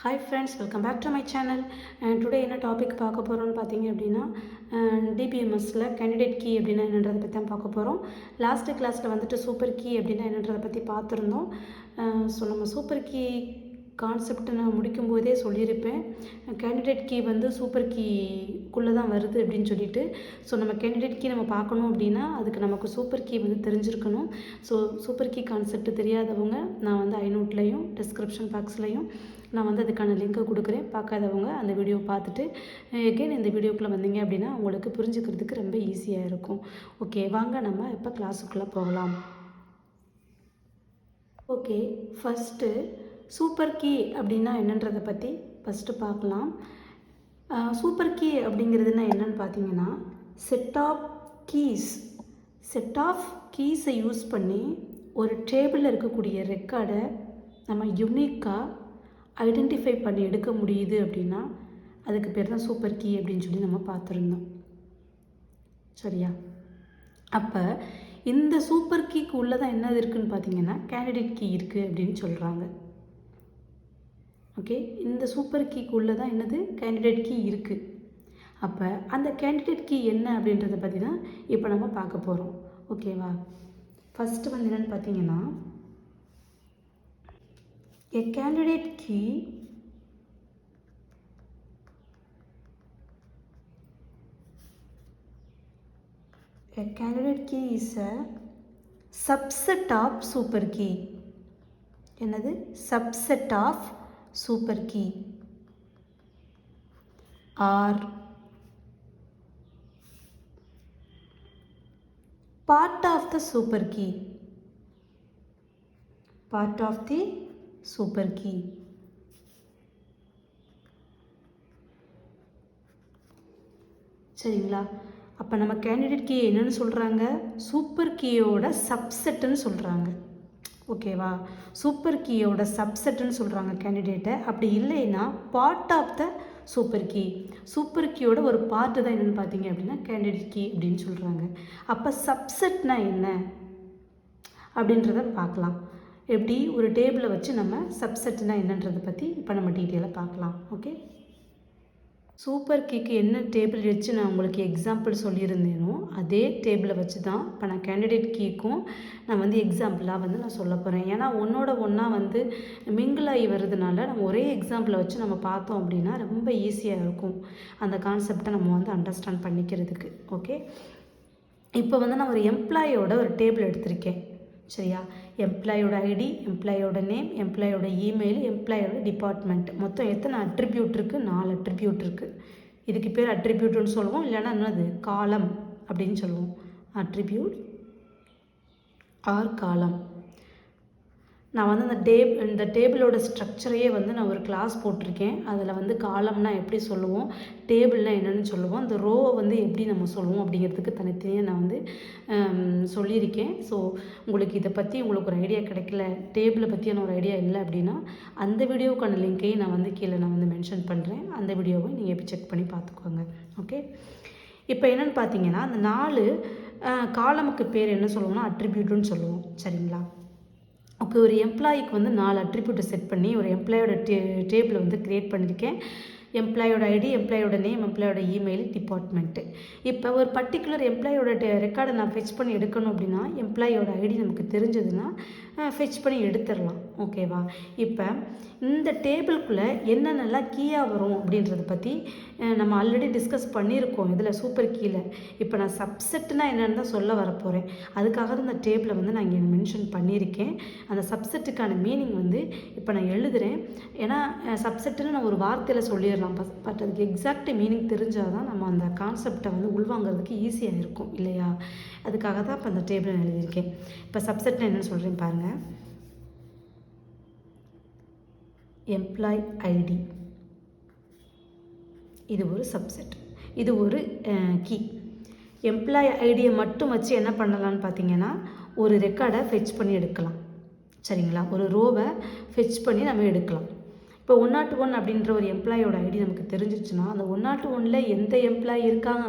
Hi friends, welcome back to my channel. Today என்ன topic பார்க்க போகிறோம்னு பார்த்தீங்க அப்படின்னா டிபிஎம்எஸ்ல கேண்டிடேட் கீ அப்படின்னா என்னன்றதை பற்றி தான் பார்க்க போகிறோம். லாஸ்ட் கிளாஸில் வந்துட்டு சூப்பர் கீ அப்படின்னா என்னன்றதை பற்றி பார்த்துருந்தோம். ஸோ நம்ம சூப்பர் கீ கான்செப்ட் நான் முடிக்கும்போதே சொல்லியிருப்பேன். கேண்டிடேட் கீ வந்து சூப்பர் கீக்குள்ளே தான் வருது அப்படின்னு சொல்லிட்டு. ஸோ நம்ம கேண்டிடேட் கீ நம்ம பார்க்கணும் அப்படின்னா அதுக்கு நமக்கு சூப்பர் கீ வந்து தெரிஞ்சிருக்கணும். ஸோ சூப்பர் கீ கான்செப்ட் தெரியாதவங்க நான் வந்து ஐநோட்லையும் டிஸ்கிரிப்ஷன் பாக்ஸ்லையும் நான் வந்து அதுக்கான லிங்க்கை கொடுக்குறேன். பார்க்காதவங்க அந்த வீடியோ பார்த்துட்டு எகெயின் இந்த வீடியோக்குள்ளே வந்தீங்க அப்படின்னா உங்களுக்கு புரிஞ்சுக்கிறதுக்கு ரொம்ப ஈஸியாக இருக்கும். ஓகே, வாங்க நம்ம இப்போ கிளாஸுக்குள்ளே போகலாம். ஓகே, ஃபஸ்ட்டு சூப்பர் கீ அப்படின்னா என்னன்றதை பற்றி ஃபஸ்ட்டு பார்க்கலாம். சூப்பர் கீ அப்படிங்கிறதுனா என்னன்னு பார்த்தீங்கன்னா செட் ஆஃப் கீஸை யூஸ் பண்ணி ஒரு டேபிளில் இருக்கக்கூடிய ரெக்கார்டை நம்ம யுனிக்காக ஐடென்டிஃபை பண்ணி எடுக்க முடியுது அப்படின்னா அதுக்கு பேர் தான் சூப்பர் கீ அப்படின்னு சொல்லி நம்ம பார்த்துருந்தோம். சரியா? அப்போ இந்த சூப்பர் கீக்கு உள்ளே தான் என்னது இருக்குதுன்னு பார்த்தீங்கன்னா கேண்டிடேட் கீ இருக்குது அப்படின்னு சொல்கிறாங்க. ஓகே, இந்த சூப்பர் கீக்கு உள்ளே தான் என்னது கேண்டிடேட் கீ இருக்குது. அப்போ அந்த கேண்டிடேட் கீ என்ன அப்படின்றத பற்றி தான் இப்போ நம்ம பார்க்க போகிறோம். ஓகேவா? ஃபஸ்ட்டு வந்து என்னென்னு பார்த்தீங்கன்னா a candidate key is a subset of super key. என்னது? subset of super key or part of the super key. Super key. சரிங்களா? அப்போ நம்ம கேண்டிடேட் கீ என்னன்னு சொல்கிறாங்க? சூப்பர் கீயோட சப்செட்டுன்னு சொல்கிறாங்க. ஓகேவா? சூப்பர் கீயோட சப்செட்டுன்னு சொல்கிறாங்க கேண்டிடேட்டை. அப்படி இல்லைன்னா பார்ட் ஆஃப் த சூப்பர் கீயோட ஒரு பார்ட்டு தான் என்னென்னு பார்த்தீங்க அப்படின்னா கேண்டிடேட் கீ அப்படின்னு சொல்கிறாங்க. அப்போ சப்செட்னா என்ன அப்படின்றத பார்க்கலாம். எப்படி ஒரு டேபிளை வச்சு நம்ம சப்செட்னா என்னன்றதை பற்றி இப்போ நம்ம டீட்டெயிலாக பார்க்கலாம். ஓகே, சூப்பர் கீக்கு என்ன டேபிள் வச்சு நான் உங்களுக்கு எக்ஸாம்பிள் சொல்லியிருந்தேனோ அதே டேபிளை வச்சு தான் இப்போ நான் கேண்டிடேட் கீக்கும் நான் வந்து எக்ஸாம்பிளாக வந்து நான் சொல்ல போகிறேன். ஏன்னா ஒன்றா வந்து மிங்கிளாகி வருதுனால நம்ம ஒரே எக்ஸாம்பிளை வச்சு நம்ம பார்த்தோம் அப்படின்னா ரொம்ப ஈஸியாக இருக்கும் அந்த கான்செப்டை நம்ம வந்து அண்டர்ஸ்டாண்ட் பண்ணிக்கிறதுக்கு. ஓகே, இப்போ வந்து நான் ஒரு எம்ப்ளாயோட ஒரு டேபிள் எடுத்திருக்கேன். சரியா? எம்ப்ளாயோட ஐடி, எம்ப்ளாயோட நேம், எம்ப்ளாயோட இமெயில், எம்ப்ளாயோட டிபார்ட்மெண்ட், மொத்தம் எத்தனை அட்ரிபியூட் இருக்குது? 4 அட்ரிபியூட் இருக்குது. இதுக்கு பேர் அட்ரிபியூட்னு சொல்லுவோம், இல்லைன்னா என்னது காலம் அப்படின்னு சொல்லுவோம். அட்ரிபியூட் ஆர் காலம். நான் வந்து இந்த டேபிளோட ஸ்ட்ரக்சரையே வந்து நான் ஒரு கிளாஸ் போட்டிருக்கேன். அதில் வந்து காலம்னா எப்படி சொல்லுவோம், டேபிள்னால் என்னென்னு சொல்லுவோம், அந்த ரோவை வந்து எப்படி நம்ம சொல்லுவோம் அப்படிங்கிறதுக்கு தனித்தனியாக நான் வந்து சொல்லியிருக்கேன். ஸோ உங்களுக்கு இதை பற்றி உங்களுக்கு ஒரு ஐடியா கிடைக்கல, டேபிளை பற்றியான ஒரு ஐடியா இல்லை அப்படின்னா அந்த வீடியோவுக்கான லிங்க்கையும் நான் வந்து கீழே நான் வந்து மென்ஷன் பண்ணுறேன். அந்த வீடியோவை நீங்கள் எப்படி செக் பண்ணி பார்த்துக்கோங்க. ஓகே, இப்போ என்னென்னு பார்த்தீங்கன்னா அந்த 4 காலமுக்கு பேர் என்ன சொல்லுவோம்னா அட்ரிபியூட்டுன்னு சொல்லுவோம். சரிங்களா? ஓகே, ஒரு எம்ப்ளாயிக்கு வந்து 4 அட்ரிபியூட்டை செட் பண்ணி ஒரு எம்ப்ளாயோட டேபிளை வந்து க்ரியேட் பண்ணியிருக்கேன். எம்ப்ளாயோட ஐடி, எம்ப்ளாயோட நேம், எம்ப்ளாயோட இமெயில், டிபார்ட்மெண்ட்டு. இப்போ ஒரு பர்டிகுலர் எம்ப்ளாயோட ரெக்கார்டை நான் ஃபெச் பண்ணி எடுக்கணும் அப்படின்னா எம்ப்ளாயோட ஐடி நமக்கு தெரிஞ்சதுன்னா ஃபெச் பண்ணி எடுத்துடலாம். ஓகேவா? இப்போ இந்த டேபிளுக்குள்ளே என்னென்னலாம் கீயாக வரும் அப்படின்றத பற்றி நம்ம ஆல்ரெடி டிஸ்கஸ் பண்ணியிருக்கோம் இதில் சூப்பர் கீயில். இப்போ நான் சப்செட்னா என்னென்னு தான் சொல்ல வரப்போகிறேன். அதுக்காக தான் இந்த டேபிளை வந்து நான் இங்கே மென்ஷன் பண்ணியிருக்கேன். அந்த சப்செட்டுக்கான மீனிங் வந்து இப்போ நான் எழுதுகிறேன். ஏன்னா சப்செட்டுன்னு நான் ஒரு வார்த்தையில் சொல்லிடுறேன். பட் அதுக்கு எக்ஸாக்ட் மீனிங் தெரிஞ்சால் தான் நம்ம அந்த கான்செப்டை வந்து உள்வாங்கிறதுக்கு ஈஸியாக இருக்கும் இல்லையா? அதுக்காக தான் இப்போ அந்த டேபிள் நான் எழுதியிருக்கேன். இப்போ சப்செட்னா என்னென்னு சொல்கிறேன் பாருங்கள். எம்ப்ளாய் ஐடி, இது ஒரு சப்செட், இது ஒரு கீ. எம்ப்ளாய் ஐடியை மட்டும் வச்சு என்ன பண்ணலான்னு பார்த்தீங்கன்னா ஒரு ரெக்கார்டை ஃபெச் பண்ணி எடுக்கலாம். சரிங்களா? ஒரு ரோவை ஃபெச் பண்ணி நம்ம எடுக்கலாம். இப்போ 101 அப்படின்ற ஒரு எம்ப்ளாயோட ஐடி நமக்கு தெரிஞ்சிச்சுன்னா அந்த 101ல் எந்த எம்ப்ளாயி இருக்காங்க,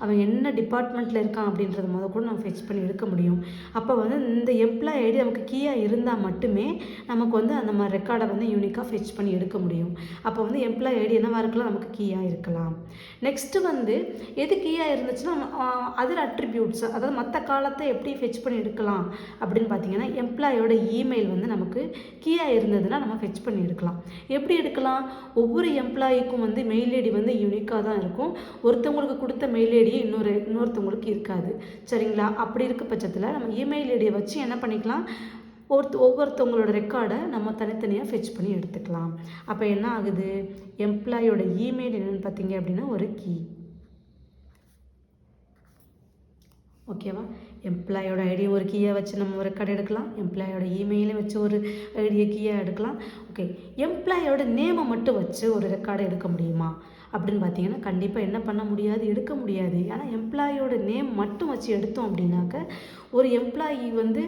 அவன் என்ன டிபார்ட்மெண்ட்டில் இருக்கான் அப்படின்றத கூட நம்ம ஃபெச் பண்ணி எடுக்க முடியும். அப்போ வந்து இந்த எம்ப்ளாயி ஐடி நமக்கு கீயாக இருந்தால் மட்டுமே நமக்கு வந்து அந்த மாதிரி ரெக்கார்டை வந்து யூனிக்காக ஃபெச் பண்ணி எடுக்க முடியும். அப்போ வந்து எம்ப்ளாயி ஐடி என்னவாக இருக்கலாம், நமக்கு கீயாக இருக்கலாம். நெக்ஸ்ட்டு வந்து எது கீயாக இருந்துச்சுன்னா அதர் அட்ரிபியூட்ஸ், அதாவது மற்ற காலத்தை எப்படி ஃபெச் பண்ணி எடுக்கலாம் அப்படின்னு பார்த்தீங்கன்னா எம்ப்ளாயோட இமெயில் வந்து நமக்கு கீயாக இருந்ததுன்னா நம்ம ஃபெச் பண்ணி எடுக்கலாம். எப்படி எடுக்கலாம், ஒவ்வொரு எம்ப்ளாயிக்கும் வந்து மெயில் ஐடி வந்து யூனிக்காக தான் இருக்கும். ஒருத்தவங்களுக்கு கொடுத்த மெயில் ஐடியே இன்னொருத்தவங்களுக்கு இருக்காது. சரிங்களா? அப்படி இருக்க பட்சத்தில் நம்ம இமெயில் ஐடியை வச்சு என்ன பண்ணிக்கலாம், ஒவ்வொருத்தவங்களோட ரெக்கார்டை நம்ம தனித்தனியாக ஃபெச் பண்ணி எடுத்துக்கலாம். அப்போ என்ன ஆகுது, எம்ப்ளாயோட இமெயில் என்னென்னு பார்த்தீங்க அப்படின்னா ஒரு கீ. ஓகேவா? எம்ப்ளாயோட ஐடியை ஒரு கீயை வச்சு நம்ம ஒரு ரெக்கார்டு எடுக்கலாம். எம்ப்ளாயோட இமெயிலை வச்சு ஒரு ஐடியை கீயாக எடுக்கலாம். ஓகே, எம்ப்ளாயோட நேமை மட்டும் வச்சு ஒரு ரெக்கார்டை எடுக்க முடியுமா அப்படின்னு பார்த்தீங்கன்னா கண்டிப்பாக என்ன பண்ண முடியாது, எடுக்க முடியாது. ஏன்னா எம்ப்ளாயோட நேம் மட்டும் வச்சு எடுத்தோம் அப்படின்னாக்க ஒரு எம்ப்ளாயி வந்து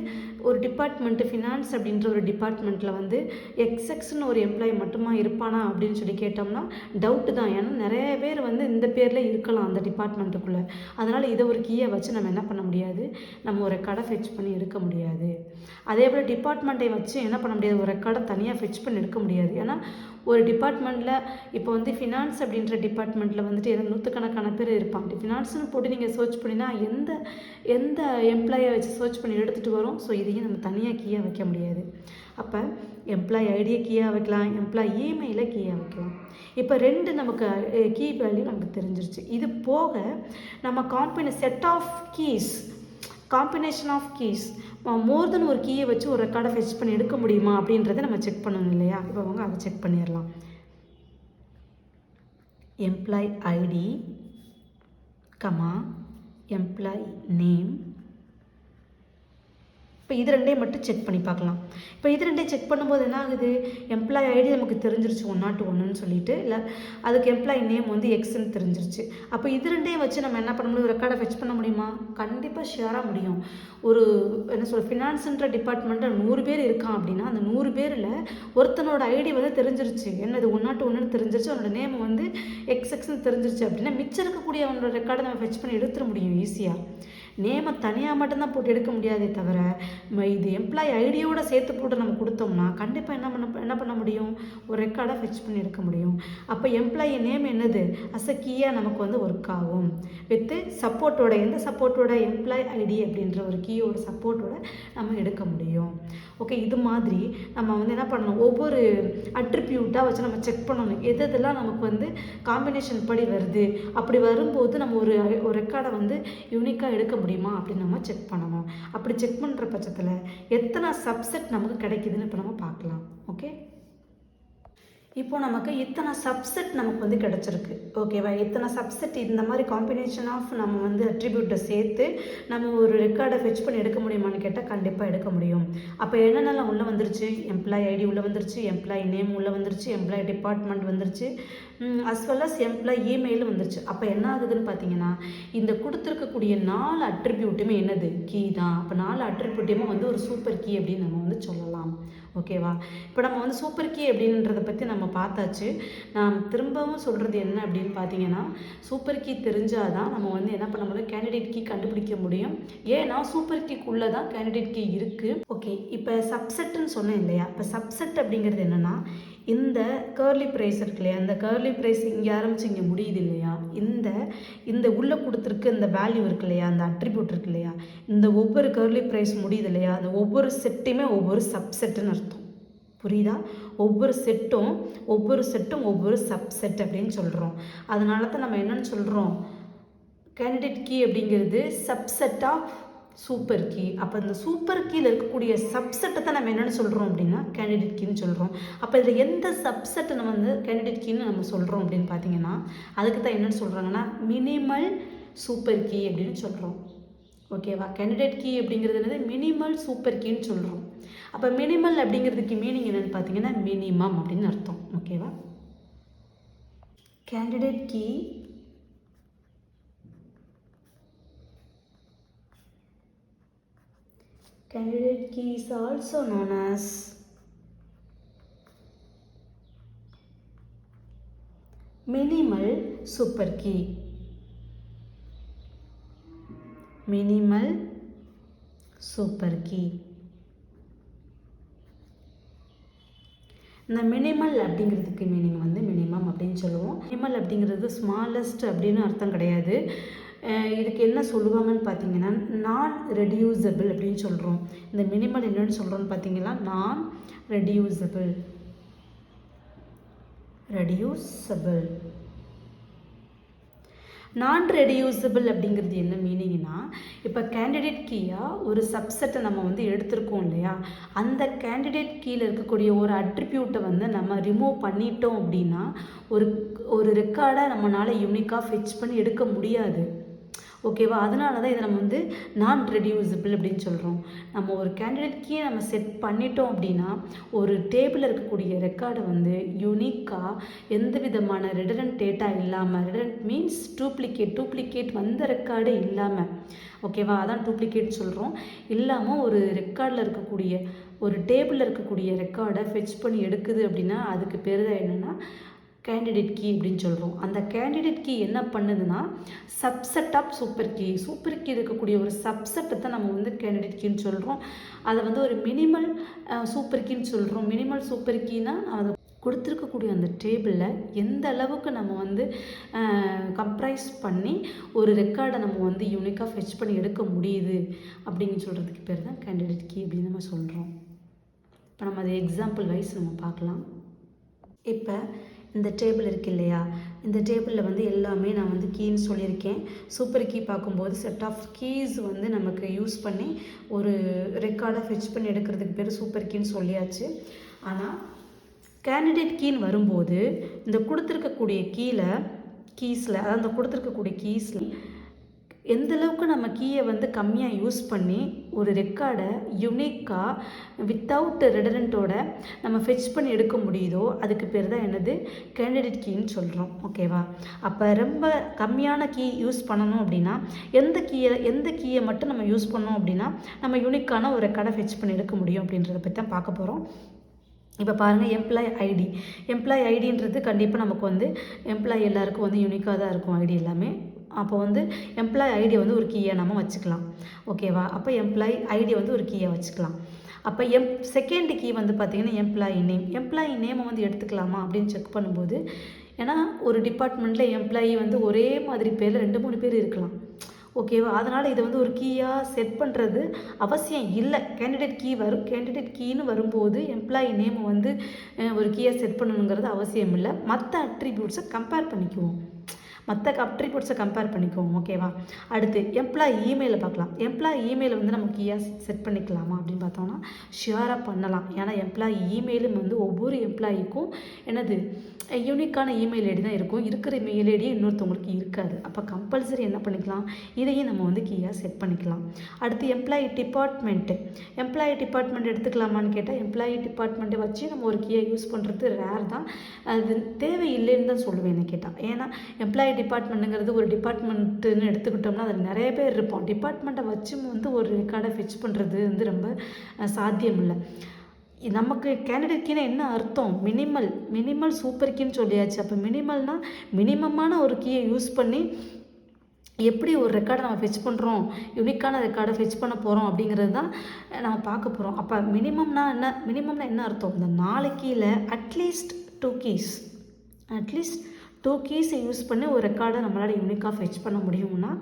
ஒரு டிபார்ட்மெண்ட்டு ஃபினான்ஸ் அப்படின்ற ஒரு டிபார்ட்மெண்ட்டில் வந்து எக்ஸ்எக்ஸ்னு ஒரு எம்ப்ளாயி மட்டுமா இருப்பானா அப்படின்னு சொல்லி கேட்டோம்னா டவுட்டு தான். ஏன்னா நிறைய பேர் வந்து இந்த பேரில் இருக்கலாம் அந்த டிபார்ட்மெண்ட்டுக்குள்ளே. அதனால் இதை ஒரு கீயை வச்சு நம்ம என்ன பண்ண முடியாது, நம்ம ஒரு ரெக்கார்டை ஃபெச் பண்ணி எடுக்க முடியாது. அதே போல் டிபார்ட்மெண்ட்டை வச்சு என்ன பண்ண முடியாது, ஒரு ரெக்கார்டை தனியாக ஃபெச் பண்ணி எடுக்க முடியாது. ஏன்னா ஒரு டிபார்ட்மெண்ட்டில் இப்போ வந்து ஃபினான்ஸ் அப்படின்ற டிபார்ட்மெண்ட்டில் வந்துட்டு நூற்றுக்கணக்கான பேர் இருப்பாங்க. ஃபினான்ஸ்னு போட்டு நீங்கள் சர்ச் பண்ணினா எந்த எம்ப்ளாயை வச்சு சர்ச் பண்ணி எடுத்துகிட்டு வரும். ஸோ இதையும் நம்ம தனியாக கீயாக வைக்க முடியாது. அப்போ எம்ப்ளாயி ஐடியை கீயாக வைக்கலாம், எம்ப்ளாயி இமெயிலை கீயாக வைக்கலாம். இப்போ 2 நமக்கு கீ வேல்யூ நமக்கு தெரிஞ்சிருச்சு. இது போக நம்ம set of keys, combination of keys, more than ஒரு கீயை வச்சு ஒரு ரெக்கார்டை ஃபெச் பண்ணி எடுக்க முடியுமா அப்படின்றத நம்ம செக் பண்ணணும் இல்லையா? இப்போ அவங்க அதை செக் பண்ணிடலாம். Employee ID comma employee name. இப்போ இது 2 மட்டும் செக் பண்ணி பார்க்கலாம். இப்போ இது 2 செக் பண்ணும்போது என்ன ஆகுது, எம்ப்ளாயி ஐடி நமக்கு தெரிஞ்சிருச்சு 101ன்னு சொல்லிட்டு, இல்லை அதுக்கு எம்ப்ளாயி நேம் வந்து எக்ஸ்ன்னு தெரிஞ்சிருச்சு. அப்போ இது 2 வச்சு நம்ம என்ன பண்ண முடியும், ரெக்கார்டை ஃபெச் பண்ண முடியுமா? கண்டிப்பாக ஷியராக முடியும். ஒரு என்ன சொல்ல, ஃபினான்ஸுன்ற டிபார்ட்மெண்ட்டில் 100 பேர் இருக்கான் அப்படின்னா அந்த 100 பேரில் ஒருத்தனோட ஐடி வந்து தெரிஞ்சிருச்சு, என்னது 101ன்னு தெரிஞ்சிருச்சு, அவனோட நேம் வந்து எக்ஸ்ன்னு தெரிஞ்சிருச்சு அப்படின்னா மிச்சம் இருக்கக்கூடிய அவனோட ரெக்கார்டை நம்ம ஃபெச் பண்ணி எடுத்துட முடியும் ஈஸியாக. நேமை தனியாக மட்டும்தான் போட்டு எடுக்க முடியாதே தவிர இது எம்ப்ளாயி ஐடியோட சேர்த்து போட்டு நம்ம கொடுத்தோம்னா கண்டிப்பாக என்ன பண்ண முடியும், ஒரு ரெக்கார்டை ஃபெச் பண்ணி எடுக்க முடியும். அப்போ எம்ப்ளாயி நேம் என்னது, அஸ் அ கீயாக நமக்கு வந்து ஒர்க் ஆகும். வித்து சப்போர்ட்டோட, எந்த சப்போர்ட்டோட, எம்ப்ளாயி ஐடி அப்படின்ற ஒரு கீயோட சப்போர்ட்டோட நம்ம எடுக்க முடியும். ஓகே, இது மாதிரி நம்ம வந்து என்ன பண்ணணும், ஒவ்வொரு அட்ரிபியூட்டாக வச்சு நம்ம செக் பண்ணணும் எதெல்லாம் நமக்கு வந்து காம்பினேஷன் படி வருது. அப்படி வரும்போது நம்ம ஒரு ரெக்கார்டை வந்து யூனிக்காக எடுக்க முடியுமா அப்படின்னு நம்ம செக் பண்ணணும். அப்படி செக் பண்ணுற பட்சத்தில் எத்தனை சப்செட் நமக்கு கிடைக்குதுன்னு இப்போ நம்ம பார்க்கலாம். ஓகே, இப்போ நமக்கு இத்தனை சப்செட் நமக்கு வந்து கிடச்சிருக்கு. ஓகேவா? இத்தனை சப்செட் இந்த மாதிரி காம்பினேஷன் ஆஃப் நம்ம வந்து அட்ரிபியூட்டை சேர்த்து நம்ம ஒரு ரெக்கார்டை ஃபெச் பண்ணி எடுக்க முடியுமான்னு கேட்டால் கண்டிப்பாக எடுக்க முடியும். அப்போ என்னென்னலாம் உள்ளே வந்துருச்சு, எம்ப்ளாயி ஐடி உள்ளே வந்துருச்சு, எம்ப்ளாயி நேம் உள்ளே வந்துருச்சு, எம்ப்ளாயி டிபார்ட்மெண்ட் வந்துருச்சு, அஸ் வெல் அஸ் எம்ப்ளாயி இமெயிலும் வந்துருச்சு. அப்போ என்ன ஆகுதுன்னு பார்த்தீங்கன்னா இந்த கொடுத்துருக்கக்கூடிய 4 அட்ரிபியூட்டுமே என்னது, கீ தான். அப்போ 4 அட்ரிபியூட்டையுமே வந்து ஒரு சூப்பர் கீ அப்படின்னு நம்ம வந்து சொல்லலாம். ஓகேவா? இப்போ நம்ம வந்து சூப்பர் கீ அப்படின்றத பற்றி நம்ம பார்த்தாச்சு. நான் திரும்பவும் சொல்கிறது என்ன அப்படின்னு பார்த்தீங்கன்னா, சூப்பர் கீ தெரிஞ்சால் தான் நம்ம வந்து என்ன பண்ண முடியும், கேண்டிடேட் கீ கண்டுபிடிக்க முடியும். ஏன்னா சூப்பர் கீக்குள்ளே தான் கேண்டிடேட் கீ இருக்குது. ஓகே, இப்போ சப்செட்டுன்னு சொன்னேன் இல்லையா? இப்போ சப்செட் அப்படிங்கிறது என்னென்னா, இந்த கர்லி ப்ரைஸ் இருக்கு இல்லையா, இந்த கர்லி ப்ரைஸ் இங்கே ஆரம்பிச்சு இங்கே முடியுது இல்லையா, இந்த உள்ளே கொடுத்துருக்கு இந்த வேல்யூ இருக்கு இல்லையா, அந்த அட்ரிபியூட் இருக்கு இல்லையா, இந்த ஒவ்வொரு கர்லி ப்ரைஸ் முடியுது இல்லையா, அந்த ஒவ்வொரு செட்டுமே ஒவ்வொரு சப்செட்டுன்னு அர்த்தம். புரியுதா? ஒவ்வொரு செட்டும் ஒவ்வொரு சப்செட் அப்படின்னு சொல்கிறோம். அதனால தான் நம்ம என்னன்னு சொல்கிறோம், கேண்டிடேட் கீ அப்படிங்கிறது சப்செட் ஆஃப் சூப்பர் கீ. அப்போ இந்த சூப்பர் கீயில் இருக்கக்கூடிய சப்செட்டை தான் நம்ம என்னென்னு சொல்கிறோம் அப்படின்னா கேண்டிடேட் கீன்னு சொல்கிறோம். அப்போ இதில் எந்த சப்செட்டை நம்ம வந்து கேண்டிடேட் கீன்னு நம்ம சொல்கிறோம் அப்படின்னு பார்த்தீங்கன்னா அதுக்கு தான் என்னென்னு சொல்கிறாங்கன்னா மினிமல் சூப்பர் கீ அப்படின்னு சொல்கிறோம். ஓகேவா? கேண்டிடேட் கீ அப்படிங்கிறது என்னது, மினிமல் சூப்பர் கீன்னு சொல்கிறோம். அப்போ மினிமல் அப்படிங்கிறதுக்கு மீனிங் என்னென்னு பார்த்தீங்கன்னா மினிமம் அப்படின்னு அர்த்தம். ஓகேவா? Candidate key is also known as minimal super key. Minimal super key. இந்த மினிமல் அப்படிங்கிறதுக்கு மீனிங் வந்து மினிமம் அப்படின்னு சொல்லுவோம். மினிமல் அப்படிங்கிறது ஸ்மாலஸ்ட் அப்படின்னு அர்த்தம் கிடையாது. இதுக்கு என்ன சொல்லுவாங்கன்னு பார்த்தீங்கன்னா நான் ரெடியூசபிள் அப்படின்னு சொல்கிறோம். இந்த மினிமல் என்னென்னு சொல்கிறோன்னு பார்த்தீங்கன்னா நான் ரெடியூசபிள். ரெடியூசபிள். நான் ரெடியூசபிள் அப்படிங்கிறது என்ன மீனிங்னா, இப்போ கேண்டிடேட் கீயாக ஒரு சப்செட்டை நம்ம வந்து எடுத்திருக்கோம் இல்லையா, அந்த கேண்டிடேட் கீழே இருக்கக்கூடிய ஒரு அட்ரிபியூட்டை வந்து நம்ம ரிமூவ் பண்ணிட்டோம் அப்படின்னா ஒரு ரெக்கார்டை நம்மளால் யூனிக்காக ஃபெச் பண்ணி எடுக்க முடியாது. ஓகேவா? அதனால தான் இதை நம்ம வந்து நான் ரெடியூசபிள் அப்படின்னு சொல்கிறோம். நம்ம ஒரு கேண்டிடேட் கீயை நம்ம செட் பண்ணிட்டோம் அப்படின்னா ஒரு டேபிளில் இருக்கக்கூடிய ரெக்கார்டை வந்து யூனிக்காக எந்த விதமான ரெடரண்ட் டேட்டா இல்லாமல், ரெடரண்ட் மீன்ஸ் டூப்ளிகேட் வந்த ரெக்கார்டே இல்லாமல், ஓகேவா? அதான் டூப்ளிகேட் சொல்கிறோம். இல்லாமல் ஒரு ரெக்கார்டில் இருக்கக்கூடிய ஒரு டேபிளில் இருக்கக்கூடிய ரெக்கார்டை ஃபெச் பண்ணி எடுக்குது அப்படின்னா அதுக்கு பேர் தான் என்னென்னா கேண்டிடேட் கீ அப்படின்னு சொல்கிறோம். அந்த கேண்டிடேட் கீ என்ன பண்ணுதுன்னா subset of super key. Super key இருக்கக்கூடிய ஒரு சப்செட்டை தான் நம்ம வந்து கேண்டிடேட் கீன்னு சொல்கிறோம். அதை வந்து ஒரு மினிமல் சூப்பர் கீன்னு சொல்கிறோம். மினிமல் சூப்பர் கீனா அதை கொடுத்துருக்கக்கூடிய அந்த டேபிளில் எந்த அளவுக்கு நம்ம வந்து கம்ப்ரைஸ் பண்ணி ஒரு ரெக்கார்டை நம்ம வந்து யூனிக்காக ஃபெச் பண்ணி எடுக்க முடியுது அப்படின்னு சொல்கிறதுக்கு பேர் தான் கேண்டிடேட் கீ அப்படின்னு நம்ம சொல்கிறோம். இப்போ நம்ம அதை எக்ஸாம்பிள் வைஸ் நம்ம பார்க்கலாம். இப்போ இந்த டேபிள் இருக்குது இல்லையா, இந்த டேபிளில் வந்து எல்லாமே நான் வந்து கீன்னு சொல்லியிருக்கேன். சூப்பர் கீ பார்க்கும்போது செட் ஆஃப் கீஸ் வந்து நமக்கு யூஸ் பண்ணி ஒரு ரெக்கார்டை ஃபெச் பண்ணி எடுக்கிறதுக்கு பேர் சூப்பர் கீன்னு சொல்லியாச்சு. ஆனால் கேண்டிடேட் கீன்னு வரும்போது இந்த கொடுத்துருக்கக்கூடிய கீஸில் அதாவது இந்த கொடுத்துருக்கக்கூடிய கீஸில் எந்த அளவுக்கு நம்ம கீயை வந்து கம்மியாக யூஸ் பண்ணி ஒரு ரெக்கார்டை யூனிக்காக வித்தவுட் ரெடரண்ட்டோட நம்ம ஃபெச் பண்ணி எடுக்க முடியுதோ அதுக்கு பேர் தான் என்னது கேண்டிடேட் கீன்னு சொல்கிறோம். ஓகேவா? அப்போ ரொம்ப கம்மியான கீ யூஸ் பண்ணணும் அப்படின்னா எந்த கீயை மட்டும் நம்ம யூஸ் பண்ணோம் அப்படின்னா நம்ம யூனிக்கான ஒரு ரெக்கார்டை ஃபெச் பண்ணி எடுக்க முடியும் அப்படின்றத பற்றி தான் பார்க்க போகிறோம். இப்போ பாருங்கள், எம்ப்ளாய் ஐடின்றது கண்டிப்பாக நமக்கு வந்து எம்ப்ளாய் எல்லாருக்கும் வந்து யூனிக்காக தான் இருக்கும் ஐடி எல்லாமே. அப்போ வந்து எம்ப்ளாய் ஐடியை வந்து ஒரு கீயை நம்ம வச்சுக்கலாம். ஓகேவா? அப்போ எம்ப்ளாய் ஐடியை வந்து ஒரு கீயை வச்சுக்கலாம். அப்போ செகண்ட் கீ வந்து பார்த்திங்கன்னா எம்ப்ளாயி நேமை வந்து எடுத்துக்கலாமா அப்படின்னு செக் பண்ணும்போது, ஏன்னா ஒரு டிபார்ட்மெண்ட்டில் எம்ப்ளாயி வந்து ஒரே மாதிரி பேரில் 2-3 பேர் இருக்கலாம். ஓகேவா? அதனால் இதை வந்து ஒரு கீயாக செட் பண்ணுறது அவசியம் இல்லை. கேண்டிடேட் கீன்னு வரும்போது எம்ப்ளாயி நேமை வந்து ஒரு கீயாக செட் பண்ணணுங்கிறது அவசியம் இல்லை. மற்ற அட்ரிபியூட்ஸை கம்பேர் பண்ணிக்குவோம். ஓகேவா? அடுத்து எம்ப்ளாயி இமெயிலை பார்க்கலாம். எம்ப்ளாயி இமெயிலை வந்து நம்ம கீயாக செட் பண்ணிக்கலாமா அப்படின்னு பார்த்தோம்னா ஷியராக பண்ணலாம். ஏன்னா எம்ப்ளாயி இமெயிலும் வந்து ஒவ்வொரு எம்ப்ளாயிக்கும் என்னது யூனிக்கான இமெயில் ஐடி தான் இருக்கும். இருக்கிற மெயில் ஐடியும் இன்னொருத்தவங்களுக்கு இருக்காது. அப்போ கம்பல்சரி என்ன பண்ணிக்கலாம், இதையும் நம்ம வந்து கீயாக செட் பண்ணிக்கலாம். அடுத்து எம்ப்ளாயி டிபார்ட்மெண்ட் எடுத்துக்கலாமான்னு கேட்டால் எம்ப்ளாயி டிபார்ட்மெண்ட்டை வச்சு நம்ம ஒரு கீயை யூஸ் பண்ணுறது ரேர் தான். அது தேவையில்லைன்னு தான் சொல்லுவேன் என்ன கேட்டால். ஏன்னா எம்ப்ளாயி டிபார்ட்மெண்ட்டுங்கிறது ஒரு டிபார்ட்மெண்ட்டுன்னு எடுத்துக்கிட்டோம்னா அதில் நிறைய பேர் இருப்போம். டிபார்ட்மெண்ட்டை வச்சு வந்து ஒரு ரெக்கார்டை ஃபெச் பண்ணுறது வந்து ரொம்ப சாத்தியம் இல்லை. நமக்கு கேண்டிடேட் கீனா என்ன அர்த்தம், மினிமல் சூப்பர் கீன்னு சொல்லியாச்சு. அப்போ மினிமல்னால் மினிமமான ஒரு கீயை யூஸ் பண்ணி எப்படி ஒரு ரெக்கார்டை நம்ம ஃபெச் பண்ணுறோம், யூனிக்கான ரெக்கார்டை ஃபெச் பண்ண போகிறோம் அப்படிங்கிறது தான் நம்ம பார்க்க போகிறோம். அப்போ மினிமம்னா என்ன அர்த்தம், இந்த 4 கீயில் அட்லீஸ்ட் 2 கீஸை யூஸ் பண்ணி ஒரு ரெக்கார்டை நம்மளால் யூனிக்காக ஃபெச் பண்ண முடியும்னா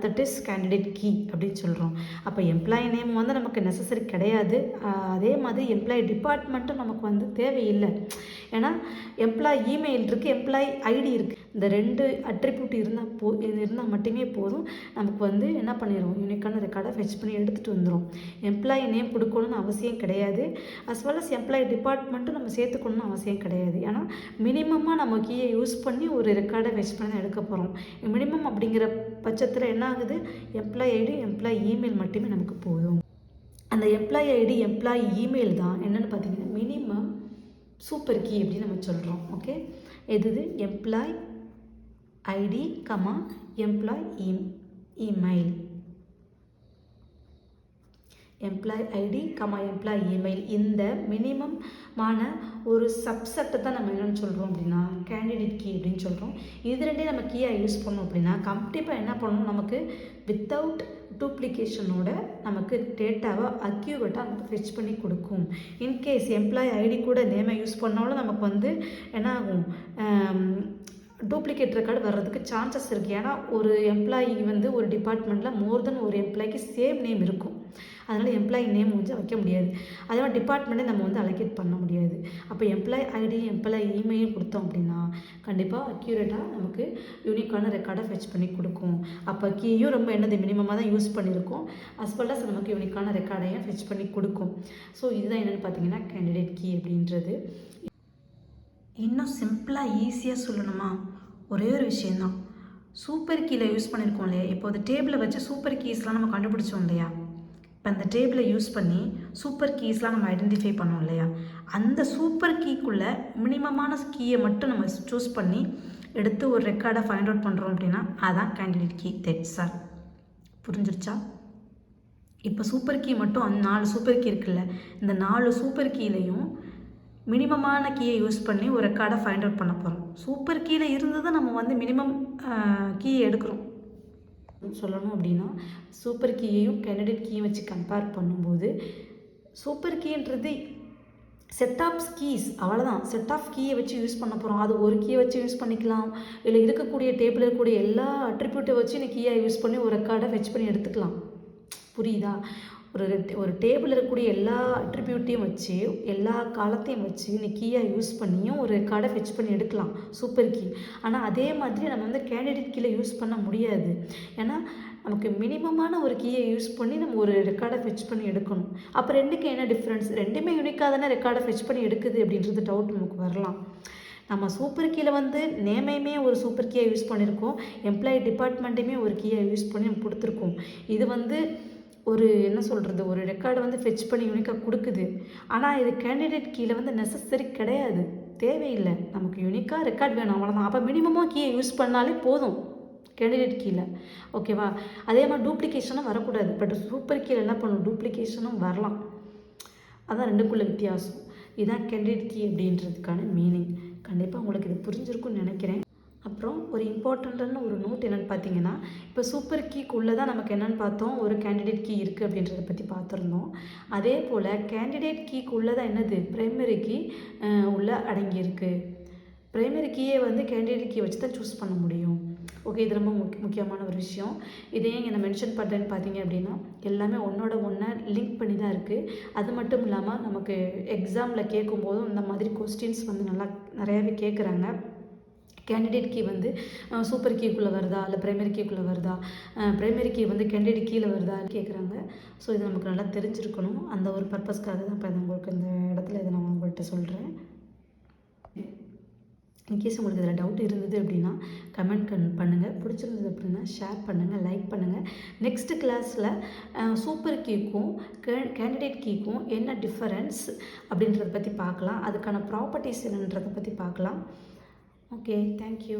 தட் இஸ் கேண்டிடேட் கீ அப்படின்னு சொல்கிறோம். அப்போ எம்ப்ளாயி நேம் வந்து நமக்கு நெசசரி கிடையாது. அதே மாதிரி எம்ப்ளாயி டிபார்ட்மெண்ட்டும் நமக்கு வந்து தேவையில்லை. ஏன்னா எம்ப்ளாயி இமெயில் இருக்குது, எம்ப்ளாயி ஐடி இருக்குது. இந்த 2 அட்ரிபியூட் இருந்தால் மட்டுமே போதும். நமக்கு வந்து என்ன பண்ணிடுவோம், யூனிக்கான ரெக்கார்டை ஃபெச் பண்ணி எடுத்துகிட்டு வந்துடும். எம்ப்ளாயி நேம் கொடுக்கணும்னு அவசியம் கிடையாது. அஸ் வெல் அஸ் எம்ப்ளாயி டிபார்ட்மெண்ட்டும் நம்ம சேர்த்துக்கணும்னு அவசியம் கிடையாது. ஏன்னா மினிமமாக நம்ம கீயை யூஸ் பண்ணி ஒரு ரெக்கார்டை ஃபெச் பண்ணி எடுக்க போகிறோம். மினிமம் அப்படிங்கிற பட்சத்தில் என்ன ஆகுது, எம்ப்ளாயி ஐடி எம்ப்ளாயி இமெயில் மட்டுமே நமக்கு போதும். அந்த எம்ப்ளாயி ஐடி எம்ப்ளாயி இமெயில் தான் என்னென்னு பார்த்தீங்கன்னா மினிமம் சூப்பர் கீ அப்படின்னு நம்ம சொல்கிறோம். ஓகே, எது employee ID employee email. Employee ID employee email, இந்த மினிமமான ஒரு சப்செட்டை தான் நம்ம என்னென்னு சொல்கிறோம் அப்படின்னா கேண்டிடேட் கீ அப்படின்னு சொல்கிறோம். இது ரெண்டே நம்ம கீயாக யூஸ் பண்ணோம் அப்படின்னா கண்டிப்பாக என்ன பண்ணணும், நமக்கு வித்தவுட் டூப்ளிகேஷனோட நமக்கு டேட்டாவை அக்யூரேட்டாக நமக்கு ஃபெச் பண்ணி கொடுக்கும். இன்கேஸ் எம்ப்ளாய் ஐடி கூட நேமை யூஸ் பண்ணாலும் நமக்கு வந்து என்ன ஆகும், டூப்ளிகேட் ரெக்கார்டு வர்றதுக்கு சான்சஸ் இருக்குது. ஏன்னா ஒரு எம்ப்ளாயி வந்து ஒரு டிபார்ட்மெண்ட்டில் மோர் தென் ஒரு எம்ப்ளாய்க்கு சேம் நேம் இருக்கும். அதனால் எம்ப்ளாயி நேம் வந்து வைக்க முடியாது. அதே மாதிரி டிபார்ட்மெண்ட்டே நம்ம வந்து அலோகேட் பண்ண முடியாது. அப்போ எம்ப்ளாய் ஐடி எம்ப்ளாயி இமெயில் கொடுத்தோம் அப்படின்னா கண்டிப்பாக அக்யூரேட்டாக நமக்கு யூனிக்கான ரெக்கார்டை ஃபெச் பண்ணி கொடுக்கும். அப்போ கீயும் ரொம்ப என்னது மினிமமாக தான் யூஸ் பண்ணியிருக்கோம், அஸ் வெல் அஸ் நமக்கு யூனிக்கான ரெக்கார்டையும் ஃபெச் பண்ணி கொடுக்கும். ஸோ இதுதான் என்னென்னு பார்த்தீங்கன்னா கேண்டிடேட் கீ அப்படின்றது. இன்னும் சிம்பிளாக ஈஸியாக சொல்லணுமா, ஒரே ஒரு விஷயந்தான். சூப்பர் கீயில் யூஸ் பண்ணியிருக்கோம் இல்லையா, இப்போ அந்த டேபிளை வச்சு சூப்பர் கீஸ்லாம் நம்ம கண்டுபிடிச்சோம் இல்லையா, இப்போ அந்த டேபிளை யூஸ் பண்ணி சூப்பர் கீஸ்லாம் நம்ம ஐடென்டிஃபை பண்ணோம் இல்லையா, அந்த சூப்பர் கீக்குள்ளே மினிமமான கீயை மட்டும் நம்ம சூஸ் பண்ணி எடுத்து ஒரு ரெக்கார்டை ஃபைண்ட் அவுட் பண்ணுறோம் அப்படின்னா அதான் கேண்டிடேட் கீ. That's all. புரிஞ்சிருச்சா? இப்போ சூப்பர் கீ மட்டும் 4 சூப்பர் கீ இருக்குல்ல, இந்த 4 சூப்பர் கீலையும் மினிமமான கீயை யூஸ் பண்ணி ஒரு ரெக்கார்டை ஃபைண்ட் அவுட் பண்ண போகிறோம். சூப்பர் கீயில் இருந்து தான் நம்ம வந்து மினிமம் கீயை எடுக்கிறோம். சொல்லணும் அப்படின்னா சூப்பர் கீயையும் கேண்டிடேட் கீயும் வச்சு கம்பேர் பண்ணும்போது சூப்பர் கீன்றது செட் ஆஃப் கீஸ், அவ்வளோதான். செட் ஆஃப் கீயை வச்சு யூஸ் பண்ண போகிறோம். அது ஒரு கீயை வச்சு யூஸ் பண்ணிக்கலாம், இல்லை இருக்கக்கூடிய டேபிளில் இருக்கக்கூடிய எல்லா அட்ரிபியூட்டை வச்சு நீ கீயை யூஸ் பண்ணி ஒரு ரெக்கார்டை ஃபெச் பண்ணி எடுத்துக்கலாம். புரியுதா? ஒரு டேபிளில் இருக்கக்கூடிய எல்லா அட்ரிபியூட்டையும் வச்சு எல்லா காலத்தையும் வச்சு நீ கீயாக யூஸ் பண்ணியும் ஒரு ரெக்கார்டை ஃபெச் பண்ணி எடுக்கலாம், சூப்பர் கீ. ஆனால் அதே மாதிரி நம்ம வந்து கேண்டிடேட் கீயில் யூஸ் பண்ண முடியாது. ஏன்னா நமக்கு மினிமமான ஒரு கீயை யூஸ் பண்ணி நம்ம ஒரு ரெக்கார்டை ஃபெச் பண்ணி எடுக்கணும். அப்போ ரெண்டுக்கு என்ன டிஃப்ரென்ஸ்? ரெண்டுமே யூனிக்காக தானே ரெக்கார்டை ஃபெச் பண்ணி எடுக்குது அப்படின்றது டவுட் நமக்கு வரலாம். நம்ம சூப்பர் கீயில் வந்து நேமையுமே ஒரு சூப்பர் கீயை யூஸ் பண்ணியிருக்கோம், எம்ப்ளாயி டிபார்ட்மெண்ட்டையுமே ஒரு கீயை யூஸ் பண்ணி நம்ம கொடுத்துருக்கோம். இது வந்து ஒரு என்ன சொல்கிறது, ஒரு ரெக்கார்டை வந்து ஃபெச் பண்ணி யூனிக்காக கொடுக்குது. ஆனால் இது கேண்டிடேட் கீயில் வந்து நெசசரி கிடையாது, தேவையில்லை. நமக்கு யூனிக்காக ரெக்கார்ட் வேணும், அவ்வளோதான். அப்போ மினிமமாக கீயை யூஸ் பண்ணாலே போதும் கேண்டிடேட் கீயில். ஓகேவா? அதே மாதிரி டூப்ளிகேஷனும் வரக்கூடாது. பட் சூப்பர் கீயில் என்ன பண்ணும், டூப்ளிகேஷனும் வரலாம். அதான் ரெண்டுக்குள்ள வித்தியாசம். இதுதான் கேண்டிடேட் கீ அப்படின்றதுக்கான மீனிங். கண்டிப்பாக உங்களுக்கு இது புரிஞ்சிருக்கும்னு நினைக்கிறேன். அப்புறம் ஒரு இம்பார்ட்டண்ட்டான ஒரு நோட் என்னென்னு பார்த்தீங்கன்னா, இப்போ சூப்பர் கீக்குள்ளே தான் நமக்கு என்னென்னு பார்த்தோம், ஒரு கேண்டிடேட் கீ இருக்குது அப்படின்றத பற்றி பார்த்துருந்தோம். அதே போல் கேண்டிடேட் கீக்குள்ளே தான் என்னது ப்ரைமரி கீ உள்ளே அடங்கியிருக்கு. ப்ரைமரி கீயை வந்து கேண்டிடேட் கீ வச்சு தான் சூஸ் பண்ண முடியும். ஓகே, இது ரொம்ப முக்கியமான ஒரு விஷயம். இதையே இங்கே நான் மென்ஷன் பண்ணுறேன்னு பார்த்தீங்க அப்படின்னா எல்லாமே ஒன்றோட ஒன்றா லிங்க் பண்ணி தான் இருக்குது. அது மட்டும் இல்லாமல் நமக்கு எக்ஸாமில் கேட்கும்போதும் இந்த மாதிரி கொஸ்டின்ஸ் வந்து நிறையாவே கேட்குறாங்க. கேண்டிடேட் கீ வந்து சூப்பர் கீக்குள்ளே வருதா, இல்லை ப்ரைமரி கீக்குள்ளே வருதா, ப்ரைமரி கீ வந்து கேண்டிடேட் கீழே வருதான்னு கேட்குறாங்க. ஸோ இது நமக்கு நல்லா தெரிஞ்சிருக்கணும். அந்த ஒரு பர்பஸ்க்காக தான் இப்போ உங்களுக்கு இந்த இடத்துல இதை நான் உங்கள்கிட்ட சொல்கிறேன். இன்கேஸ் உங்களுக்கு இதில் டவுட் இருந்தது அப்படின்னா கமெண்ட் பண்ணுங்கள். பிடிச்சிருந்தது அப்படின்னா ஷேர் பண்ணுங்கள், லைக் பண்ணுங்கள். நெக்ஸ்ட்டு கிளாஸில் சூப்பர் கீக்கும் கேண்டிடேட் கீக்கும் என்ன டிஃபரன்ஸ் அப்படின்றத பற்றி பார்க்கலாம். அதுக்கான ப்ராப்பர்ட்டிஸ் என்னன்றதை பற்றி பார்க்கலாம். Okay, thank you.